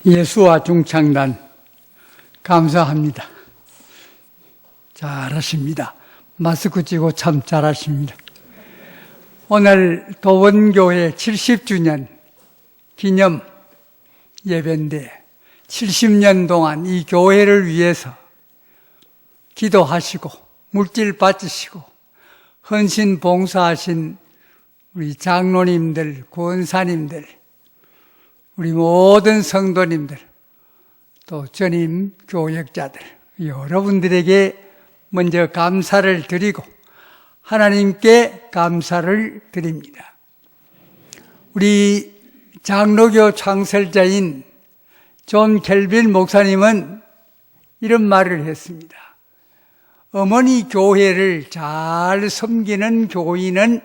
예수와 중창단 감사합니다. 잘하십니다. 마스크 찌고 참 잘하십니다. 오늘 도원교회 70주년 기념 예배인데 70년 동안 이 교회를 위해서 기도하시고 물질 바치시고 헌신 봉사하신 우리 장로님들, 권사님들, 우리 모든 성도님들, 또 전임 교역자들, 여러분들에게 먼저 감사를 드리고 하나님께 감사를 드립니다. 우리 장로교 창설자인 존 켈빈 목사님은 이런 말을 했습니다. 어머니 교회를 잘 섬기는 교인은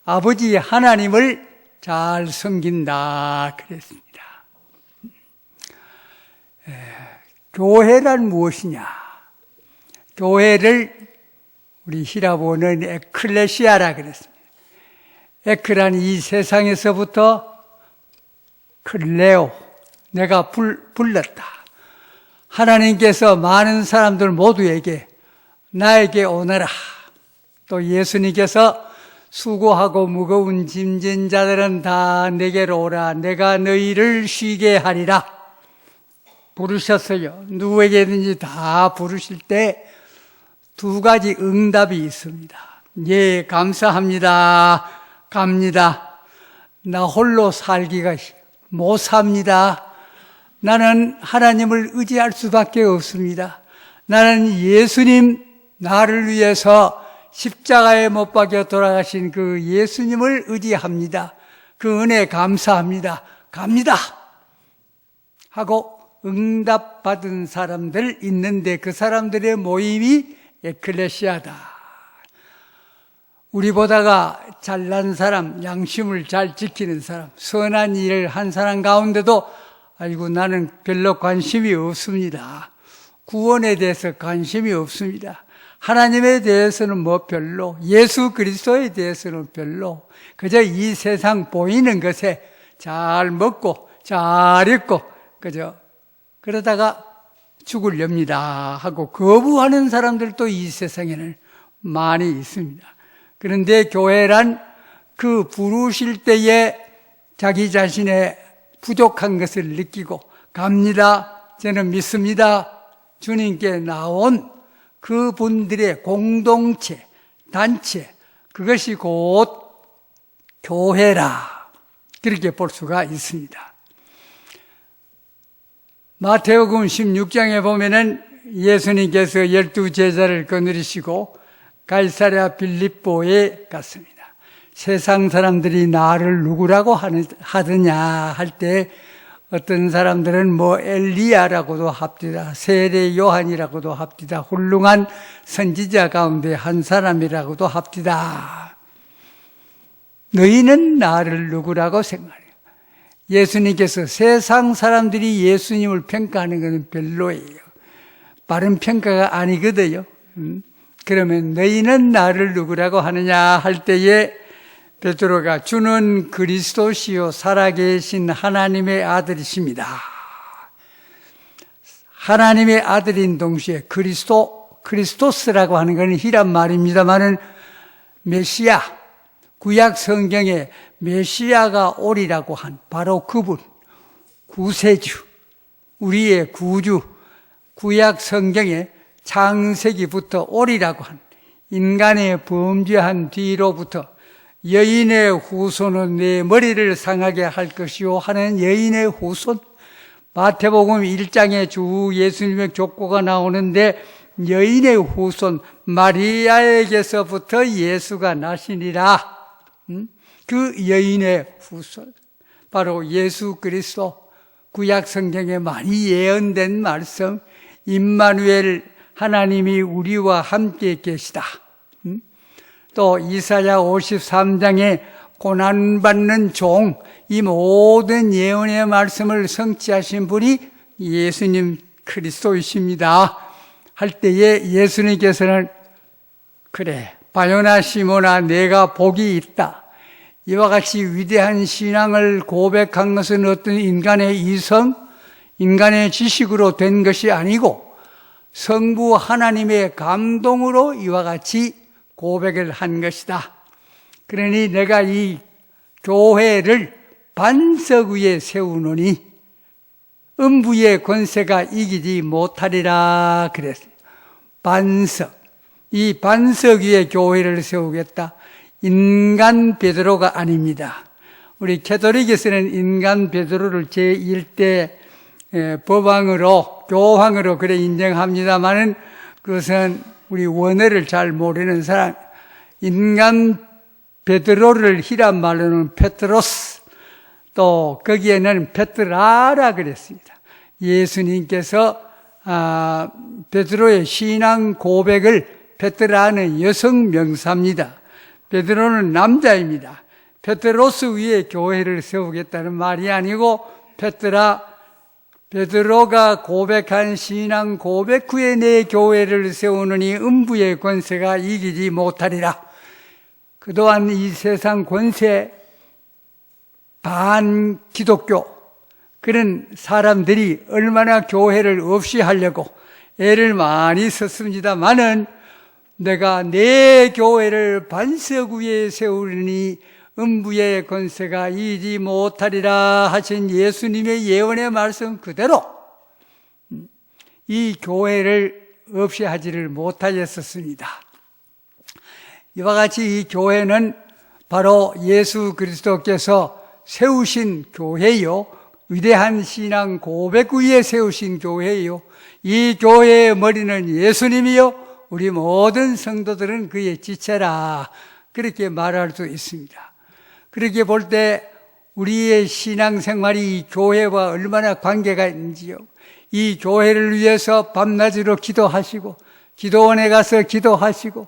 아버지 하나님을 잘 섬긴다 그랬습니다. 교회란 무엇이냐? 교회를 우리 히라보는 에클레시아라 그랬습니다. 에크란 이 세상에서부터 클레오, 내가 불렀다. 하나님께서 많은 사람들 모두에게 나에게 오너라. 또 예수님께서 수고하고 무거운 짐진 자들은 다 내게로 오라. 내가 너희를 쉬게 하리라. 부르셨어요. 누구에게든지 다 부르실 때 두 가지 응답이 있습니다. 예, 감사합니다. 갑니다. 나 홀로 살기가 못 삽니다. 나는 하나님을 의지할 수밖에 없습니다. 나는 예수님, 나를 위해서 십자가에 못 박혀 돌아가신 그 예수님을 의지합니다. 그 은혜 감사합니다. 갑니다. 하고 응답받은 사람들 있는데 그 사람들의 모임이 에클레시아다. 우리보다가 잘난 사람, 양심을 잘 지키는 사람, 선한 일을 한 사람 가운데도 아이고 나는 별로 관심이 없습니다. 구원에 대해서 관심이 없습니다. 하나님에 대해서는 뭐 별로, 예수 그리스도에 대해서는 별로, 그저 이 세상 보이는 것에 잘 먹고 잘 입고 그저 그러다가 죽으렵니다 하고 거부하는 사람들도 이 세상에는 많이 있습니다. 그런데 교회란 그 부르실 때에 자기 자신의 부족한 것을 느끼고 갑니다. 저는 믿습니다. 주님께 나온 그 분들의 공동체, 단체, 그것이 곧 교회라. 그렇게 볼 수가 있습니다. 마태복음 16장에 보면은 예수님께서 12제자를 거느리시고 가이사랴 빌립보에 갔습니다. 세상 사람들이 나를 누구라고 하느냐 할 때 어떤 사람들은 뭐 엘리야라고도 합디다, 세례 요한이라고도 합디다, 훌륭한 선지자 가운데 한 사람이라고도 합디다. 너희는 나를 누구라고 생각해요? 예수님께서 세상 사람들이 예수님을 평가하는 것은 별로예요. 바른 평가가 아니거든요. 그러면 너희는 나를 누구라고 하느냐 할 때에 베드로가 주는 그리스도시요 살아계신 하나님의 아들이십니다. 하나님의 아들인 동시에 크리스토스라고 하는 것은 히란 말입니다만은 메시아, 구약 성경에 메시아가 오리라고 한 바로 그분, 구세주, 우리의 구주, 구약 성경에 창세기부터 오리라고 한 인간의 범죄한 뒤로부터 여인의 후손은 내 머리를 상하게 할 것이요 하는 여인의 후손, 마태복음 1장에 주 예수님의 족보가 나오는데 여인의 후손 마리아에게서부터 예수가 나시니라. 그 여인의 후손, 바로 예수 그리스도, 구약 성경에 많이 예언된 말씀, 임마누엘 하나님이 우리와 함께 계시다. 또 이사야 53장에 고난받는 종, 이 모든 예언의 말씀을 성취하신 분이 예수님 그리스도이십니다 할 때에 예수님께서는 그래, 바요나 시모나 내가 복이 있다. 이와 같이 위대한 신앙을 고백한 것은 어떤 인간의 이성, 인간의 지식으로 된 것이 아니고 성부 하나님의 감동으로 이와 같이 고백을 한 것이다. 그러니 내가 이 교회를 반석 위에 세우노니 음부의 권세가 이기지 못하리라 그랬어요. 반석. 이 반석 위에 교회를 세우겠다. 인간 베드로가 아닙니다. 우리 캐톨릭에서는 인간 베드로를 제1대 교황으로 그래 인정합니다만은 그것은 우리 원어를 잘 모르는 사람, 인간 베드로를 히란 말로는 페트로스, 또 거기에는 페트라라 그랬습니다. 예수님께서 베드로의 신앙 고백을, 페트라는 여성 명사입니다. 베드로는 남자입니다. 페트로스 위에 교회를 세우겠다는 말이 아니고 베드로가 고백한 신앙 고백 후에 내 교회를 세우느니 음부의 권세가 이기지 못하리라. 그동안 이 세상 권세 반 기독교 그런 사람들이 얼마나 교회를 없이 하려고 애를 많이 썼습니다만은 내가 내 교회를 반석 위에 세우리니 음부의 권세가 이기지 못하리라 하신 예수님의 예언의 말씀 그대로 이 교회를 없이 하지를 못하였었습니다. 이와 같이 이 교회는 바로 예수 그리스도께서 세우신 교회요, 위대한 신앙 고백 위에 세우신 교회요, 이 교회의 머리는 예수님이요, 우리 모든 성도들은 그의 지체라, 그렇게 말할 수 있습니다. 그렇게 볼 때 우리의 신앙생활이 이 교회와 얼마나 관계가 있는지요. 이 교회를 위해서 밤낮으로 기도하시고 기도원에 가서 기도하시고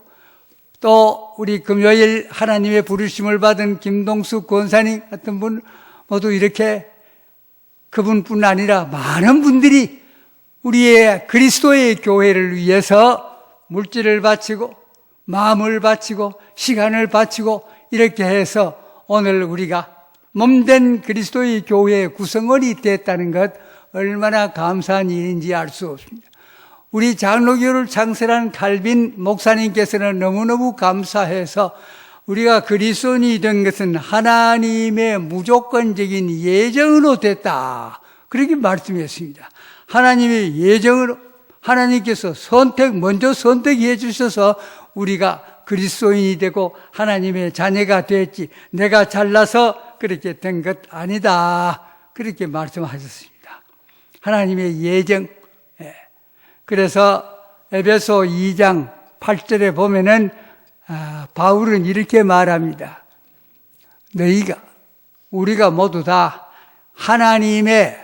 또 우리 금요일 하나님의 부르심을 받은 김동숙 권사님 같은 분 모두 이렇게 그분뿐 아니라 많은 분들이 우리의 그리스도의 교회를 위해서 물질을 바치고 마음을 바치고 시간을 바치고 이렇게 해서 오늘 우리가 몸된 그리스도의 교회의 구성원이 됐다는 것 얼마나 감사한 일인지 알 수 없습니다. 우리 장로교를 창설한 칼빈 목사님께서는 너무너무 감사해서 우리가 그리스도인이 된 것은 하나님의 무조건적인 예정으로 됐다, 그렇게 말씀했습니다. 하나님의 예정으로 하나님께서 먼저 선택해 주셔서 우리가 그리스도인이 되고 하나님의 자녀가 됐지 내가 잘나서 그렇게 된 것 아니다, 그렇게 말씀하셨습니다. 하나님의 예정. 그래서 에베소 2장 8절에 보면은 바울은 이렇게 말합니다. 우리가 모두 다 하나님의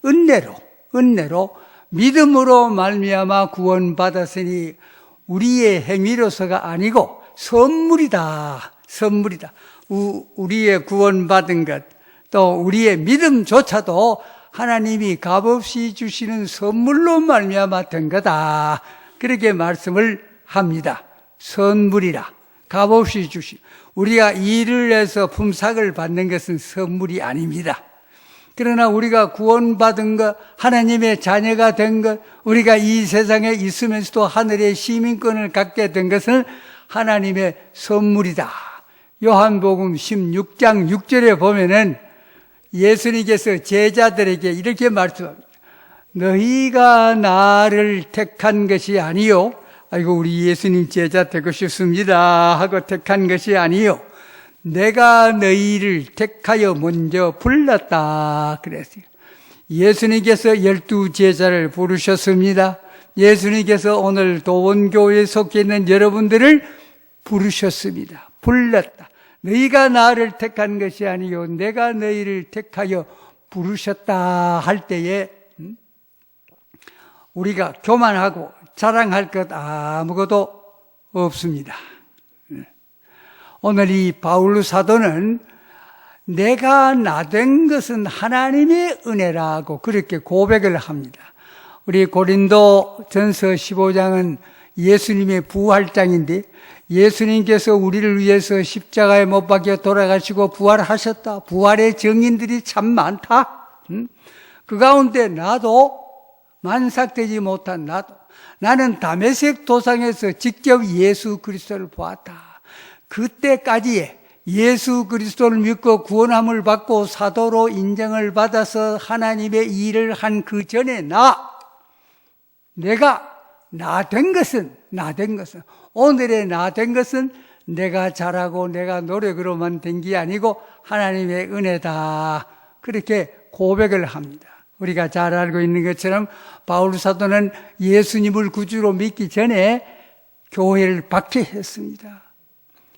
은혜로 믿음으로 말미암아 구원받았으니 우리의 행위로서가 아니고 선물이다. 우리의 구원받은 것, 또 우리의 믿음조차도 하나님이 값없이 주시는 선물로 말미암아 된 거다, 그렇게 말씀을 합니다. 선물이라, 값없이 우리가 일을 해서 품삯을 받는 것은 선물이 아닙니다. 그러나 우리가 구원받은 것, 하나님의 자녀가 된 것, 우리가 이 세상에 있으면서도 하늘의 시민권을 갖게 된 것은 하나님의 선물이다. 요한복음 16장 6절에 보면은 예수님께서 제자들에게 이렇게 말씀합니다. 너희가 나를 택한 것이 아니요, 아이고 우리 예수님 제자 되고 싶습니다 하고 택한 것이 아니요, 내가 너희를 택하여 먼저 불렀다 그랬어요. 예수님께서 12제자를 부르셨습니다. 예수님께서 오늘 도원교회에 속해 있는 여러분들을 부르셨습니다. 불렀다. 너희가 나를 택한 것이 아니요 내가 너희를 택하여 부르셨다 할 때에 우리가 교만하고 자랑할 것 아무것도 없습니다. 오늘 이 바울 사도는 내가 나 된 것은 하나님의 은혜라고 그렇게 고백을 합니다. 우리 고린도 전서 15장은 예수님의 부활장인데 예수님께서 우리를 위해서 십자가에 못 박혀 돌아가시고 부활하셨다. 부활의 증인들이 참 많다. 그 가운데 나도 만삭되지 못한 나도 나는 다메섹 도상에서 직접 예수 그리스도를 보았다. 그때까지의 예수 그리스도를 믿고 구원함을 받고 사도로 인정을 받아서 하나님의 일을 한 그 전에 내가 나 된 것은 오늘의 나 된 것은 내가 잘하고 내가 노력으로만 된 게 아니고 하나님의 은혜다. 그렇게 고백을 합니다. 우리가 잘 알고 있는 것처럼 바울 사도는 예수님을 구주로 믿기 전에 교회를 박해했습니다.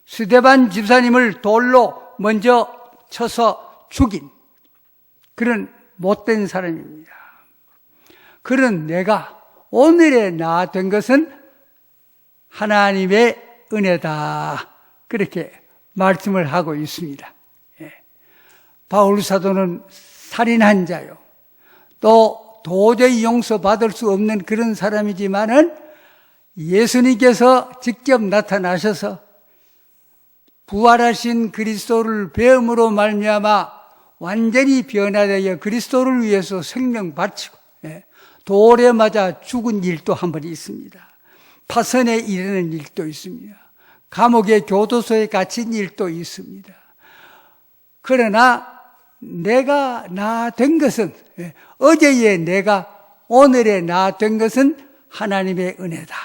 스데반 집사님을 돌로 먼저 쳐서 죽인 그런 못된 사람입니다. 그런 내가 오늘의 나 된 것은 하나님의 은혜다. 그렇게 말씀을 하고 있습니다. 바울 사도는 살인한 자요. 또 도저히 용서받을 수 없는 그런 사람이지만은 예수님께서 직접 나타나셔서 부활하신 그리스도를 배움으로 말미암아 완전히 변화되어 그리스도를 위해서 생명 바치고 돌에 맞아 죽은 일도 한 번 있습니다. 파선에 이르는 일도 있습니다. 감옥의 교도소에 갇힌 일도 있습니다. 그러나 내가 나 된 것은 어제의 내가 오늘의 나 된 것은 하나님의 은혜다.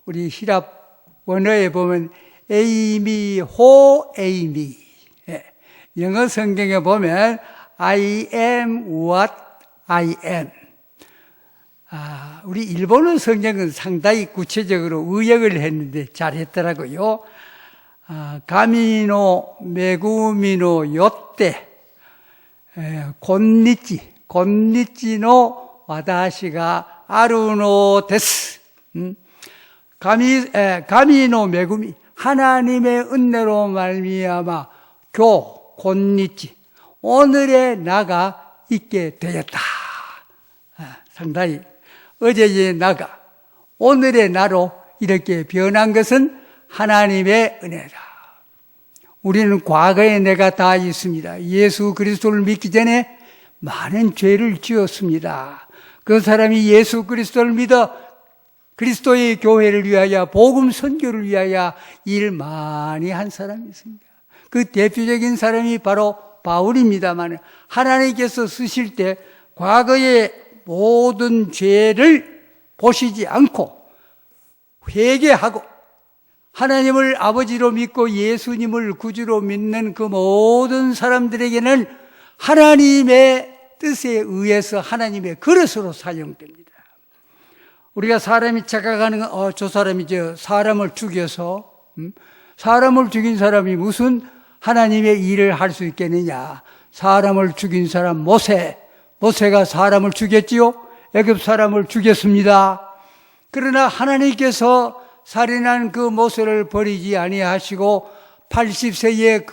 우리 히랍 원어에 보면 에이미 호 에이미, 영어 성경에 보면 I am what I am. 우리 일본어 성경은 상당히 구체적으로 의역을 했는데 잘했더라고요. 가미노 메구미노 요때 곤니치노 와다시가 아루노 데스. 가미노 메구미, 하나님의 은혜로 말미암아 곤니치, 오늘의 나가 있게 되었다. 상당히 어제의 나가 오늘의 나로 이렇게 변한 것은 하나님의 은혜다. 우리는 과거의 내가 다 있습니다. 예수 그리스도를 믿기 전에 많은 죄를 지었습니다. 그 사람이 예수 그리스도를 믿어 그리스도의 교회를 위하여 복음 선교를 위하여 일 많이 한 사람이 있습니다. 그 대표적인 사람이 바로 바울입니다만 하나님께서 쓰실 때 과거의 모든 죄를 보시지 않고 회개하고 하나님을 아버지로 믿고 예수님을 구주로 믿는 그 모든 사람들에게는 하나님의 뜻에 의해서 하나님의 그릇으로 사용됩니다. 우리가 사람이 착각하는 건 저 사람이 사람을 죽여서 사람을 죽인 사람이 무슨 하나님의 일을 할 수 있겠느냐. 사람을 죽인 사람 모세가 사람을 죽였지요. 애굽 사람을 죽였습니다. 그러나 하나님께서 살인한 그 모세를 버리지 아니하시고 80세에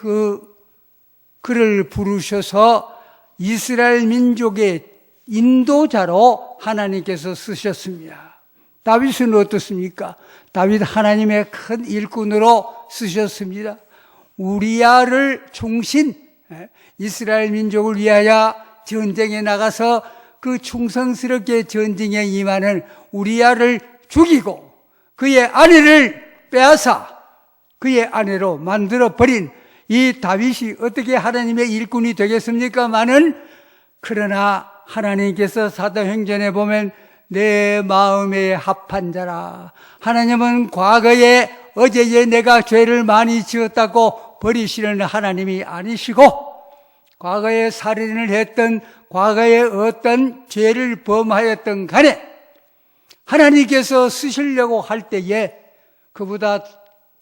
그를 부르셔서 이스라엘 민족의 인도자로 하나님께서 쓰셨습니다. 다윗은 어떻습니까? 다윗 하나님의 큰 일꾼으로 쓰셨습니다. 우리야를 충신, 이스라엘 민족을 위하여 전쟁에 나가서 그 충성스럽게 전쟁에 임하는 우리야를 죽이고 그의 아내를 빼앗아 그의 아내로 만들어 버린 이 다윗이 어떻게 하나님의 일꾼이 되겠습니까? 그러나 하나님께서 사도행전에 보면 내 마음에 합한 자라. 하나님은 과거에 어제에 내가 죄를 많이 지었다고 버리시는 하나님이 아니시고 과거에 살인을 했던 과거에 어떤 죄를 범하였던 간에 하나님께서 쓰시려고 할 때에 그보다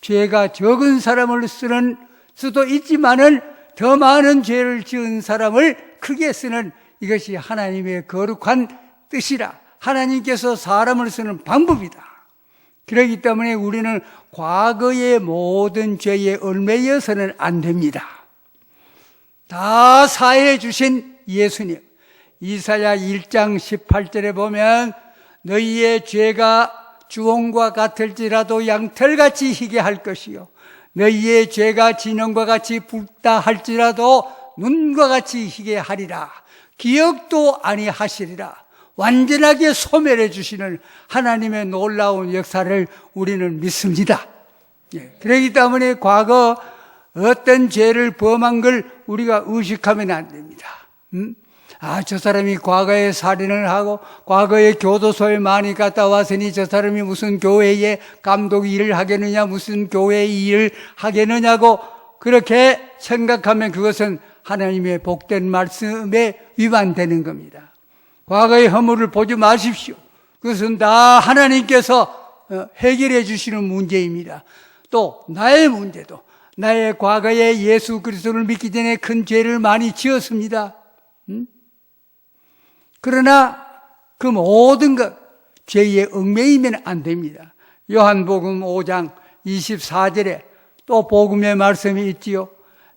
죄가 적은 사람을 쓰는 수도 있지만은 더 많은 죄를 지은 사람을 크게 쓰는 이것이 하나님의 거룩한 뜻이라. 하나님께서 사람을 쓰는 방법이다. 그렇기 때문에 우리는 과거의 모든 죄에 얽매여서는 안 됩니다. 다 사해 주신 예수님. 이사야 1장 18절에 보면 너희의 죄가 주홍과 같을지라도 양털같이 희게 할 것이요 너희의 죄가 진홍과 같이 붉다 할지라도 눈과 같이 희게 하리라. 기억도 아니하시리라. 완전하게 소멸해 주시는 하나님의 놀라운 역사를 우리는 믿습니다. 그렇기 때문에 과거 어떤 죄를 범한 걸 우리가 의식하면 안 됩니다. 저 사람이 과거에 살인을 하고 과거에 교도소에 많이 갔다 왔으니 저 사람이 무슨 교회에 감독 일을 하겠느냐, 무슨 교회 일을 하겠느냐고 그렇게 생각하면 그것은 하나님의 복된 말씀에 위반되는 겁니다. 과거의 허물을 보지 마십시오. 그것은 다 하나님께서 해결해 주시는 문제입니다. 또 나의 문제도, 나의 과거에 예수 그리스도를 믿기 전에 큰 죄를 많이 지었습니다. 그러나 그 모든 것 죄에 얽매이면 안 됩니다. 요한복음 5장 24절에 또 복음의 말씀이 있지요.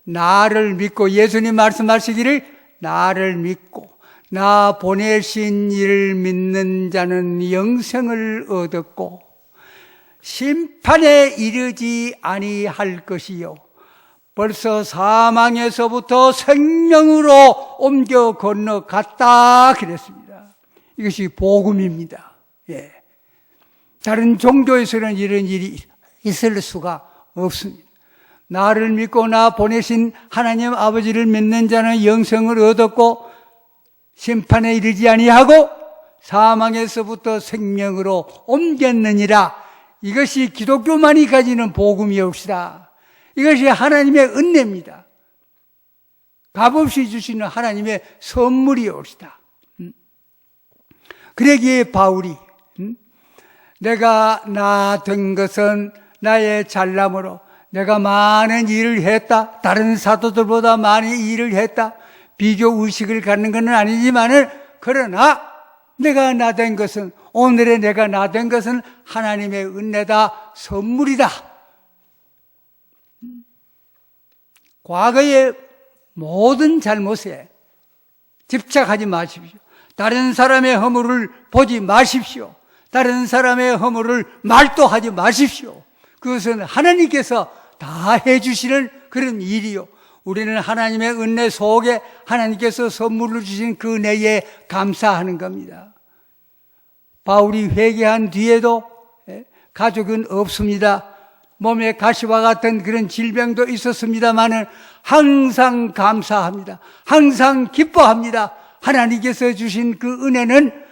나를 믿고, 예수님 말씀하시기를 나를 믿고 나 보내신 이를 믿는 자는 영생을 얻었고 심판에 이르지 아니할 것이요 벌써 사망에서부터 생명으로 옮겨 건너갔다 그랬습니다. 이것이 복음입니다. 다른 종교에서는 이런 일이 있을 수가 없습니다. 나를 믿고 나 보내신 하나님 아버지를 믿는 자는 영생을 얻었고 심판에 이르지 아니하고 사망에서부터 생명으로 옮겼느니라. 이것이 기독교만이 가지는 복음이옵시다. 이것이 하나님의 은혜입니다. 값없이 주시는 하나님의 선물이옵시다. 그러기에 바울이 내가 나 된 것은 나의 잘남으로 내가 많은 일을 했다. 다른 사도들보다 많이 일을 했다. 비교 의식을 갖는 건 아니지만은 그러나 내가 나 된 것은, 오늘의 내가 나 된 것은 하나님의 은혜다, 선물이다. 과거의 모든 잘못에 집착하지 마십시오. 다른 사람의 허물을 보지 마십시오. 다른 사람의 허물을 말도 하지 마십시오. 그것은 하나님께서 다 해주시는 그런 일이요. 우리는 하나님의 은혜 속에 하나님께서 선물을 주신 그 은혜에 감사하는 겁니다. 바울이 회개한 뒤에도 가족은 없습니다. 몸에 가시와 같은 그런 질병도 있었습니다마는 항상 감사합니다. 항상 기뻐합니다. 하나님께서 주신 그 은혜는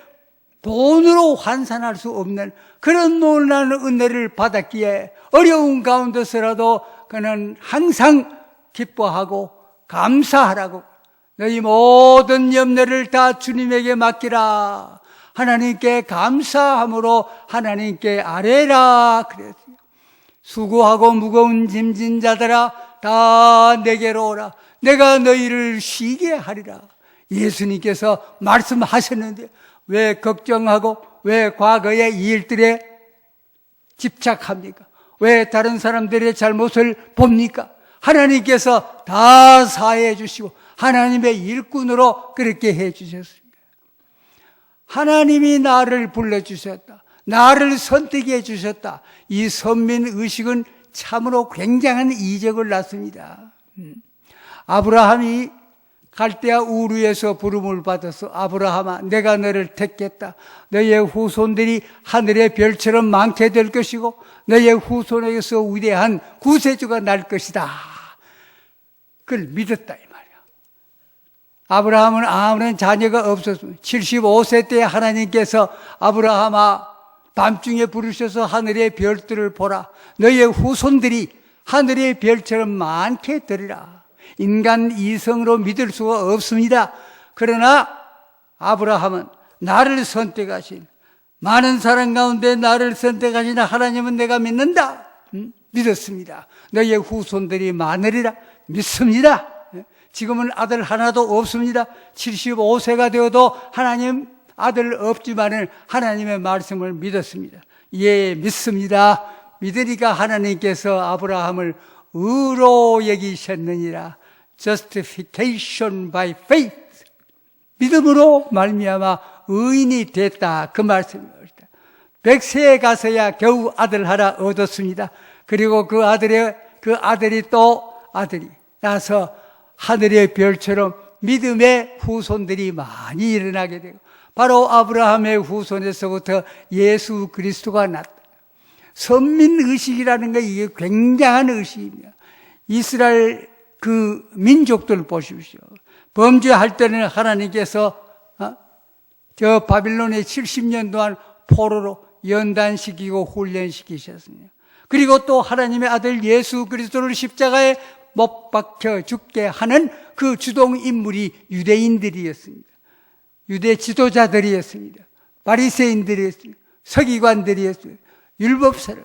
돈으로 환산할 수 없는 그런 놀라운 은혜를 받았기에 어려운 가운데서라도 그는 항상 기뻐하고 감사하라고, 너희 모든 염려를 다 주님에게 맡기라, 하나님께 감사함으로 하나님께 아뢰라 그랬어요. 수고하고 무거운 짐진 자들아 다 내게로 오라, 내가 너희를 쉬게 하리라. 예수님께서 말씀하셨는데 왜 걱정하고 왜 과거의 일들에 집착합니까? 왜 다른 사람들의 잘못을 봅니까? 하나님께서 다 사해 주시고 하나님의 일꾼으로 그렇게 해 주셨습니다. 하나님이 나를 불러주셨다, 나를 선택해 주셨다. 이 선민의식은 참으로 굉장한 이적을 낳습니다. 아브라함이 갈대아 우르에서 부름을 받아서 아브라함아 내가 너를 택했다. 너의 후손들이 하늘의 별처럼 많게 될 것이고 너의 후손에게서 위대한 구세주가 날 것이다. 그걸 믿었다 이 말이야. 아브라함은 아무런 자녀가 없었습니다. 75세 때 하나님께서 아브라함아 밤중에 부르셔서 하늘의 별들을 보라. 너의 후손들이 하늘의 별처럼 많게 되리라. 인간 이성으로 믿을 수가 없습니다. 그러나 아브라함은 나를 선택하신, 많은 사람 가운데 나를 선택하신 하나님은 내가 믿는다. 믿었습니다. 너의 후손들이 많으리라. 믿습니다. 지금은 아들 하나도 없습니다. 75세가 되어도 하나님 아들 없지만은 하나님의 말씀을 믿었습니다. 예, 믿습니다. 믿으니까 하나님께서 아브라함을 의로 여기셨느니라. Justification by faith. 믿음으로 말미암아 의인이 됐다. 그 말씀입니다. 100세에 가서야 겨우 아들 하나 얻었습니다. 그리고 그 아들이 나서 하늘의 별처럼 믿음의 후손들이 많이 일어나게 되고, 바로 아브라함의 후손에서부터 예수 그리스도가 났다. 선민의식이라는 게 이게 굉장한 의식입니다. 이스라엘 그 민족들 보십시오. 범죄할 때는 하나님께서 저 바빌론의 70년 동안 포로로 연단시키고 훈련시키셨습니다. 그리고 또 하나님의 아들 예수 그리스도를 십자가에 못 박혀 죽게 하는 그 주동 인물이 유대인들이었습니다. 유대 지도자들이었습니다. 바리새인들이었습니다. 서기관들이었습니다. 율법사람.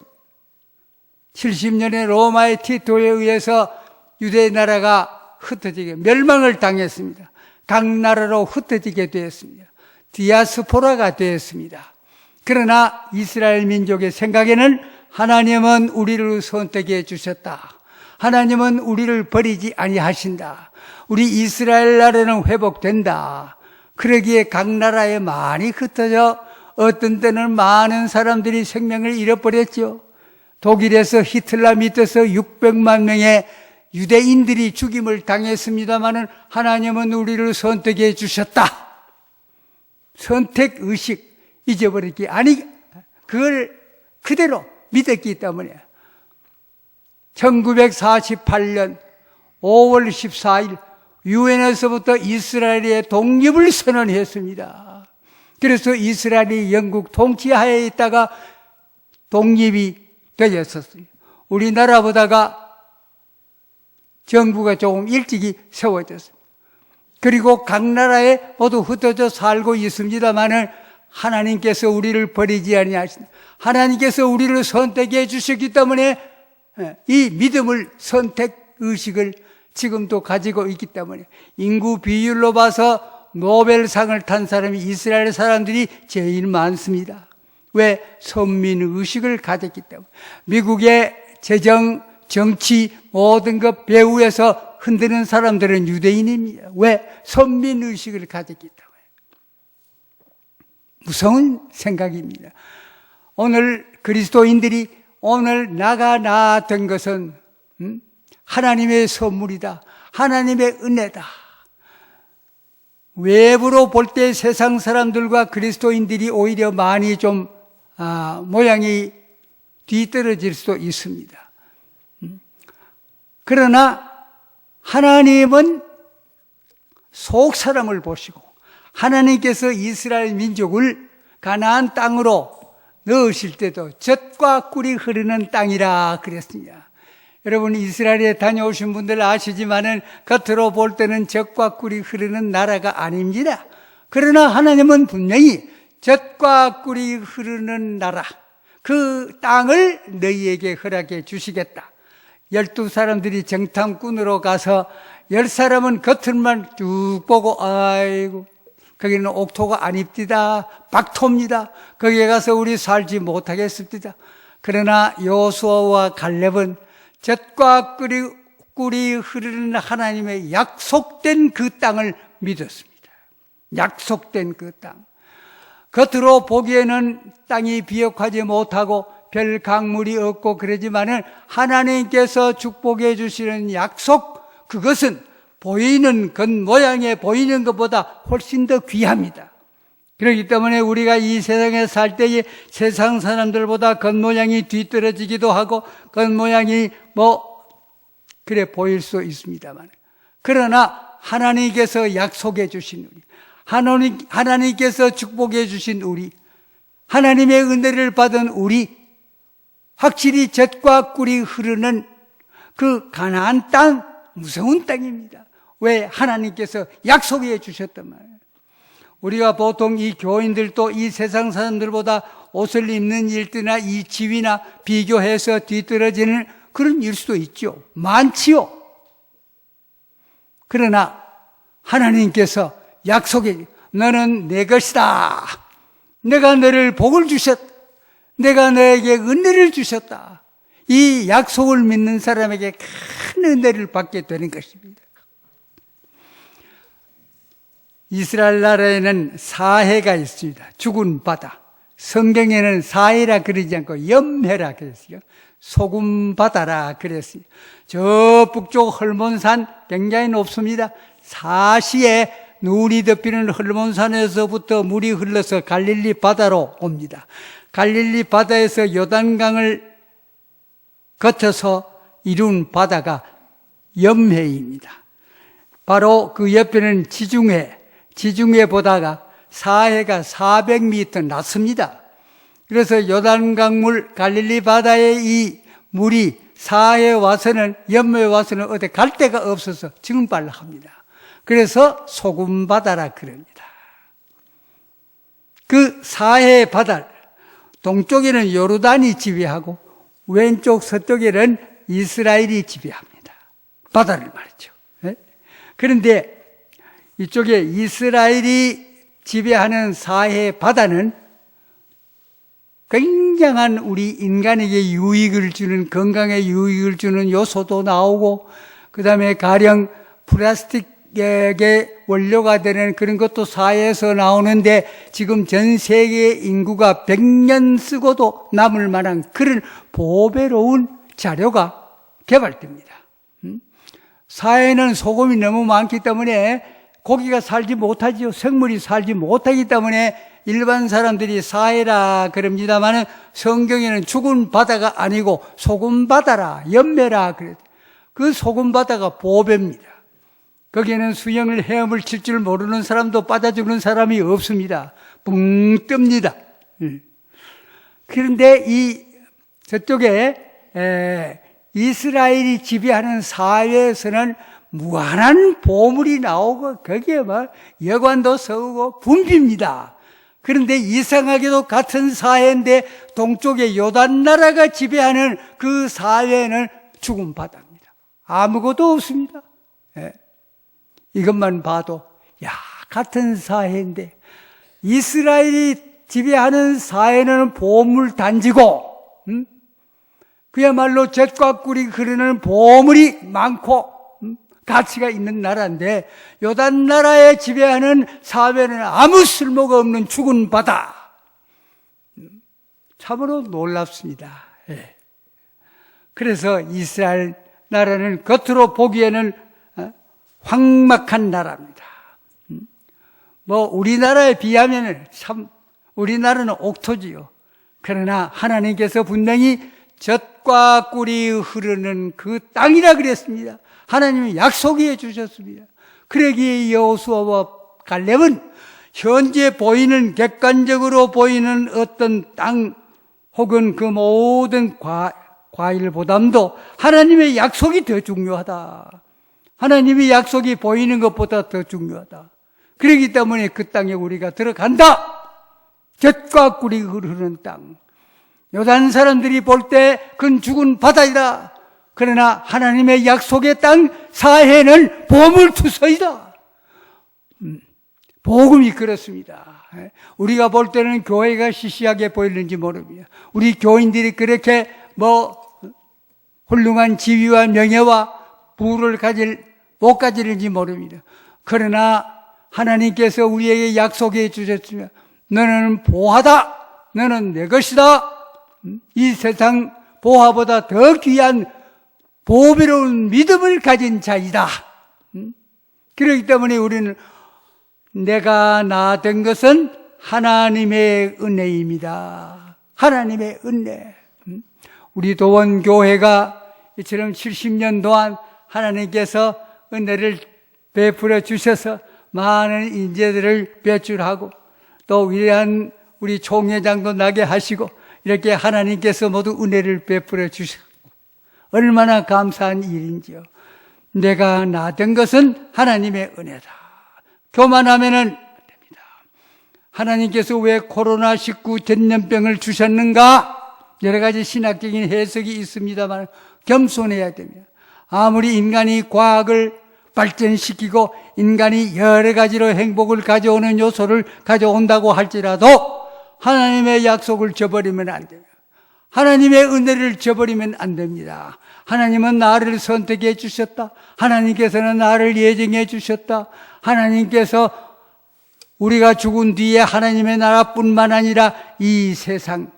70년의 로마의 티토에 의해서 유대 나라가 흩어지게 멸망을 당했습니다. 각 나라로 흩어지게 되었습니다. 디아스포라가 되었습니다. 그러나 이스라엘 민족의 생각에는 하나님은 우리를 선택해 주셨다. 하나님은 우리를 버리지 아니하신다. 우리 이스라엘 나라는 회복된다. 그러기에 각 나라에 많이 흩어져 어떤 때는 많은 사람들이 생명을 잃어버렸죠. 독일에서 히틀러 밑에서 600만 명의 유대인들이 죽임을 당했습니다마는 하나님은 우리를 선택해 주셨다. 선택의식 잊어버렸기 아니 그걸 그대로 믿었기 때문에 1948년 5월 14일 유엔에서부터 이스라엘의 독립을 선언했습니다. 그래서 이스라엘이 영국 통치하에 있다가 독립이 되었었어요. 우리나라보다가 정부가 조금 일찍이 세워졌습니다. 그리고 각 나라에 모두 흩어져 살고 있습니다마는 하나님께서 우리를 버리지 아니하신다. 하나님께서 우리를 선택해 주셨기 때문에 이 믿음을 선택의식을 지금도 가지고 있기 때문에 인구 비율로 봐서 노벨상을 탄 사람이 이스라엘 사람들이 제일 많습니다. 왜? 선민의식을 가졌기 때문에. 미국의 재정, 정치 모든 것 배후에서 흔드는 사람들은 유대인입니다. 왜? 선민의식을 가졌기 때문에. 무서운 생각입니다. 오늘 그리스도인들이 오늘 나가 된 것은 하나님의 선물이다. 하나님의 은혜다. 외부로 볼 때 세상 사람들과 그리스도인들이 오히려 많이 좀 모양이 뒤떨어질 수도 있습니다. 그러나 하나님은 속 사람을 보시고 하나님께서 이스라엘 민족을 가나안 땅으로 넣으실 때도 젖과 꿀이 흐르는 땅이라 그랬습니다. 여러분 이스라엘에 다녀오신 분들 아시지만은 겉으로 볼 때는 젖과 꿀이 흐르는 나라가 아닙니다. 그러나 하나님은 분명히 젖과 꿀이 흐르는 나라 그 땅을 너희에게 허락해 주시겠다. 12사람들이 정탐꾼으로 가서 10사람은 겉을만 쭉 보고 아이고 거기는 옥토가 아닙니다. 박토입니다. 거기에 가서 우리 살지 못하겠습니다. 그러나 여호수아와 갈렙은 젖과 꿀이 흐르는 하나님의 약속된 그 땅을 믿었습니다. 약속된 그 땅. 겉으로 보기에는 땅이 비옥하지 못하고 별 강물이 없고 그러지만은 하나님께서 축복해 주시는 약속, 그것은 보이는 겉모양에 보이는 것보다 훨씬 더 귀합니다. 그렇기 때문에 우리가 이 세상에 살 때에 세상 사람들보다 겉모양이 뒤떨어지기도 하고 겉모양이 그래 보일 수 있습니다만, 그러나 하나님께서 약속해 주신 우리, 하나님께서 축복해 주신 우리, 하나님의 은혜를 받은 우리, 확실히 젖과 꿀이 흐르는 그 가나안 땅, 무서운 땅입니다. 왜? 하나님께서 약속해 주셨단 말이에요. 우리가 보통 이 교인들도 이 세상 사람들보다 옷을 입는 일들이나 이 지위나 비교해서 뒤떨어지는 그런 일 수도 있죠. 많지요. 그러나 하나님께서 약속해, 너는 내 것이다. 내가 너를 복을 주셨다. 내가 너에게 은혜를 주셨다. 이 약속을 믿는 사람에게 큰 은혜를 받게 되는 것입니다. 이스라엘 나라에는 사해가 있습니다. 죽은 바다. 성경에는 사해라 그러지 않고 염해라 그랬어요. 소금 바다라 그랬어요. 저 북쪽 헐몬산 굉장히 높습니다. 사시에 눈이 덮이는 헐몬산에서부터 물이 흘러서 갈릴리 바다로 옵니다. 갈릴리 바다에서 요단강을 거쳐서 이룬 바다가 염해입니다. 바로 그 옆에는 지중해보다가 사해가 400m 낮습니다. 그래서 요단강물 갈릴리 바다의 이 물이 사해에 와서는, 염해에 와서는 어디 갈 데가 없어서 증발합니다. 그래서 소금바다라 그럽니다. 그 사해 바다, 동쪽에는 요르단이 지배하고 왼쪽 서쪽에는 이스라엘이 지배합니다. 바다를 말이죠. 그런데 이쪽에 이스라엘이 지배하는 사해 바다는 굉장한 우리 인간에게 유익을 주는, 건강에 유익을 주는 요소도 나오고, 그 다음에 가령 플라스틱의 원료가 되는 그런 것도 사해에서 나오는데, 지금 전 세계 인구가 100년 쓰고도 남을 만한 그런 보배로운 자료가 개발됩니다. 사해에는 소금이 너무 많기 때문에 고기가 살지 못하지요. 생물이 살지 못하기 때문에 일반 사람들이 사해라 그럽니다만 성경에는 죽은 바다가 아니고 소금바다라, 염매라 그래요. 그 소금바다가 보배입니다. 거기에는 수영을 헤엄을 칠 줄 모르는 사람도 빠져 죽는 사람이 없습니다. 붕 뜹니다. 그런데 저쪽에 이스라엘이 지배하는 사회에서는 무한한 보물이 나오고 거기에 막 여관도 서우고 붐빕니다. 그런데 이상하게도 같은 사회인데 동쪽에 요단나라가 지배하는 그 사회는 죽은 바다입니다. 아무것도 없습니다. 이것만 봐도 같은 사회인데 이스라엘이 지배하는 사회는 보물 단지고 그야말로 젖과 꿀이 흐르는 보물이 많고 가치가 있는 나라인데 요단나라에 지배하는 사회는 아무 쓸모가 없는 죽은 바다. 참으로 놀랍습니다. 그래서 이스라엘 나라는 겉으로 보기에는 황막한 나라입니다. 우리나라에 비하면 참 우리나라는 옥토지요. 그러나 하나님께서 분명히 젖과 꿀이 흐르는 그 땅이라 그랬습니다. 하나님이 약속해 주셨습니다. 그러기에 여호수아와 갈렙은 현재 보이는, 객관적으로 보이는 어떤 땅 혹은 그 모든 과일보담도 하나님의 약속이 더 중요하다. 하나님의 약속이 보이는 것보다 더 중요하다. 그렇기 때문에 그 땅에 우리가 들어간다. 젖과 꿀이 흐르는 땅. 요단 사람들이 볼 때 그건 죽은 바다이다. 그러나 하나님의 약속의 땅 사해는 보물투성이다. 복음이 그렇습니다. 우리가 볼 때는 교회가 시시하게 보이는지 모릅니다. 우리 교인들이 그렇게 훌륭한 지위와 명예와 부를 못 가지는지 모릅니다. 그러나 하나님께서 우리에게 약속해 주셨으면 너는 보하다. 너는 내 것이다. 이 세상 보화보다 더 귀한 보배로운 믿음을 가진 자이다. 그렇기 때문에 우리는 내가 나 된 것은 하나님의 은혜입니다. 하나님의 은혜. 우리 도원교회가 이처럼 70년 동안 하나님께서 은혜를 베풀어 주셔서 많은 인재들을 배출하고 또 위대한 우리 총회장도 나게 하시고 이렇게 하나님께서 모두 은혜를 베풀어 주셨고 얼마나 감사한 일인지요. 내가 나 된 것은 하나님의 은혜다. 교만하면은 안 됩니다. 하나님께서 왜 코로나19 전염병을 주셨는가? 여러 가지 신학적인 해석이 있습니다만 겸손해야 됩니다. 아무리 인간이 과학을 발전시키고 인간이 여러 가지로 행복을 가져오는 요소를 가져온다고 할지라도 하나님의 약속을 저버리면 안 됩니다. 하나님의 은혜를 저버리면 안 됩니다. 하나님은 나를 선택해 주셨다. 하나님께서는 나를 예정해 주셨다. 하나님께서 우리가 죽은 뒤에 하나님의 나라뿐만 아니라 이 세상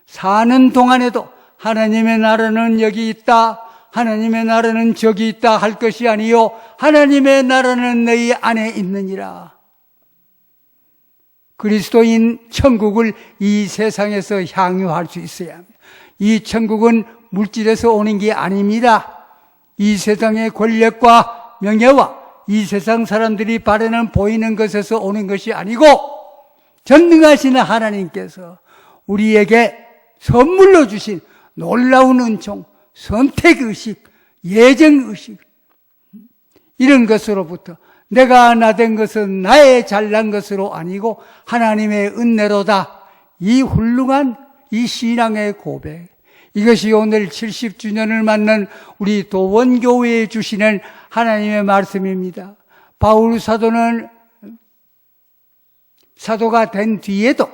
사는 동안에도 하나님의 나라는 여기 있다, 하나님의 나라는 저기 있다 할 것이 아니요 하나님의 나라는 너희 안에 있느니라. 그리스도인 천국을 이 세상에서 향유할 수 있어야 합니다. 이 천국은 물질에서 오는 게 아닙니다. 이 세상의 권력과 명예와 이 세상 사람들이 바라는 보이는 것에서 오는 것이 아니고 전능하신 하나님께서 우리에게 선물로 주신 놀라운 은총, 선택의식, 예정의식, 이런 것으로부터 내가 나된 것은 나의 잘난 것으로 아니고 하나님의 은혜로다. 이 훌륭한 이 신앙의 고백, 이것이 오늘 70주년을 맞는 우리 도원교회에 주시는 하나님의 말씀입니다. 바울 사도는 사도가 된 뒤에도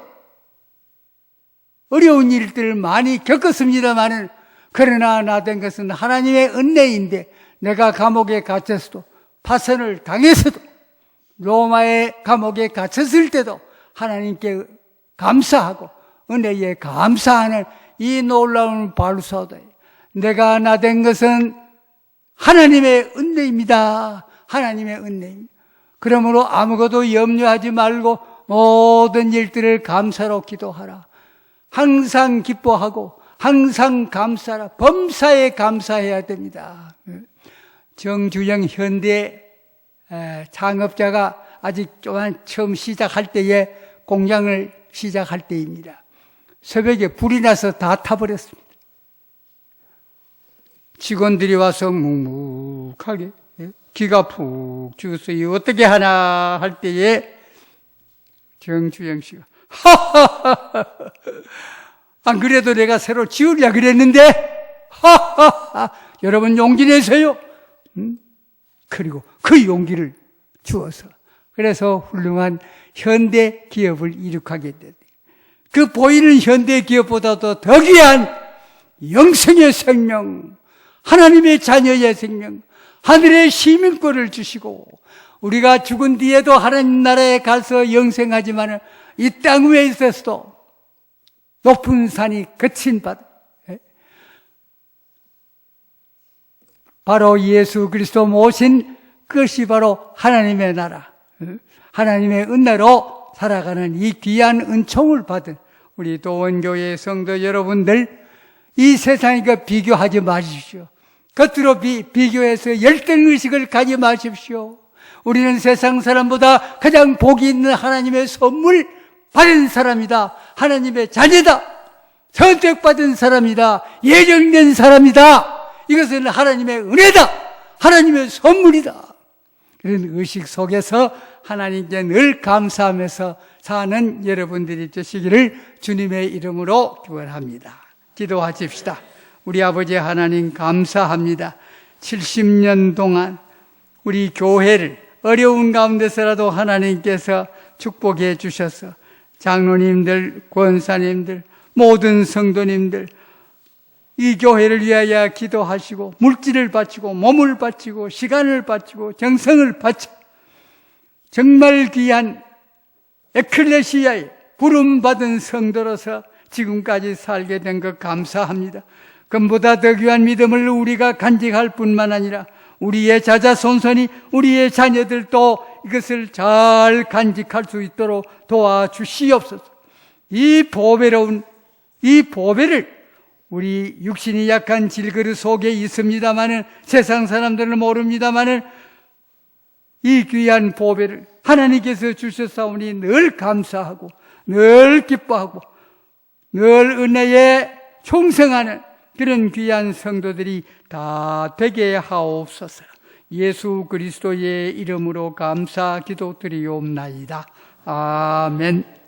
어려운 일들을 많이 겪었습니다마는, 그러나 나된 것은 하나님의 은혜인데, 내가 감옥에 갇혔어도, 파선을 당했어도, 로마의 감옥에 갇혔을 때도 하나님께 감사하고 은혜에 감사하는 이 놀라운 바울 사도예요. 내가 나된 것은 하나님의 은혜입니다. 하나님의 은혜입니다. 그러므로 아무것도 염려하지 말고 모든 일들을 감사로 기도하라. 항상 기뻐하고 항상 감사하라. 범사에 감사해야 됩니다. 정주영 현대 창업자가 아직 처음 시작할 때에 공장을 시작할 때입니다. 새벽에 불이 나서 다 타버렸습니다. 직원들이 와서 묵묵하게 기가 푹 죽었어요. 어떻게 하나 할 때에 정주영 씨가 하하하, 안 그래도 내가 새로 지으려 그랬는데 하하하, 여러분 용기 내세요. 그리고 그 용기를 주어서 그래서 훌륭한 현대 기업을 이룩하게 됐다. 그 보이는 현대 기업보다도 더 귀한 영생의 생명, 하나님의 자녀의 생명, 하늘의 시민권을 주시고 우리가 죽은 뒤에도 하나님 나라에 가서 영생하지만 이 땅 위에 있어서도 높은 산이 거친 바다, 바로 예수 그리스도 모신 것이 바로 하나님의 나라, 하나님의 은혜로 살아가는 이 귀한 은총을 받은 우리 도원교회 성도 여러분들, 이 세상과 비교하지 마십시오. 겉으로 비교해서 열등의식을 가지 마십시오. 우리는 세상 사람보다 가장 복이 있는 하나님의 선물 받은 사람이다. 하나님의 자녀다. 선택받은 사람이다. 예정된 사람이다. 이것은 하나님의 은혜다. 하나님의 선물이다. 그런 의식 속에서 하나님께 늘 감사하면서 사는 여러분들이 되시기를 주님의 이름으로 축원합니다. 기도하십시다. 우리 아버지 하나님 감사합니다. 70년 동안 우리 교회를 어려운 가운데서라도 하나님께서 축복해 주셔서 장로님들, 권사님들, 모든 성도님들 이 교회를 위하여 기도하시고 물질을 바치고 몸을 바치고 시간을 바치고 정성을 바치고 정말 귀한 에클레시아의 부름받은 성도로서 지금까지 살게 된 것 감사합니다. 그보다 더 귀한 믿음을 우리가 간직할 뿐만 아니라 우리의 자자손손이 우리의 자녀들도 이것을 잘 간직할 수 있도록 도와주시옵소서. 이 보배로운 이 보배를 우리 육신이 약한 질그릇 속에 있습니다마는 세상 사람들은 모릅니다마는 이 귀한 보배를 하나님께서 주셨사오니 늘 감사하고 늘 기뻐하고 늘 은혜에 충성하는 그런 귀한 성도들이 다 되게 하옵소서. 예수 그리스도의 이름으로 감사 기도드리옵나이다. 아멘.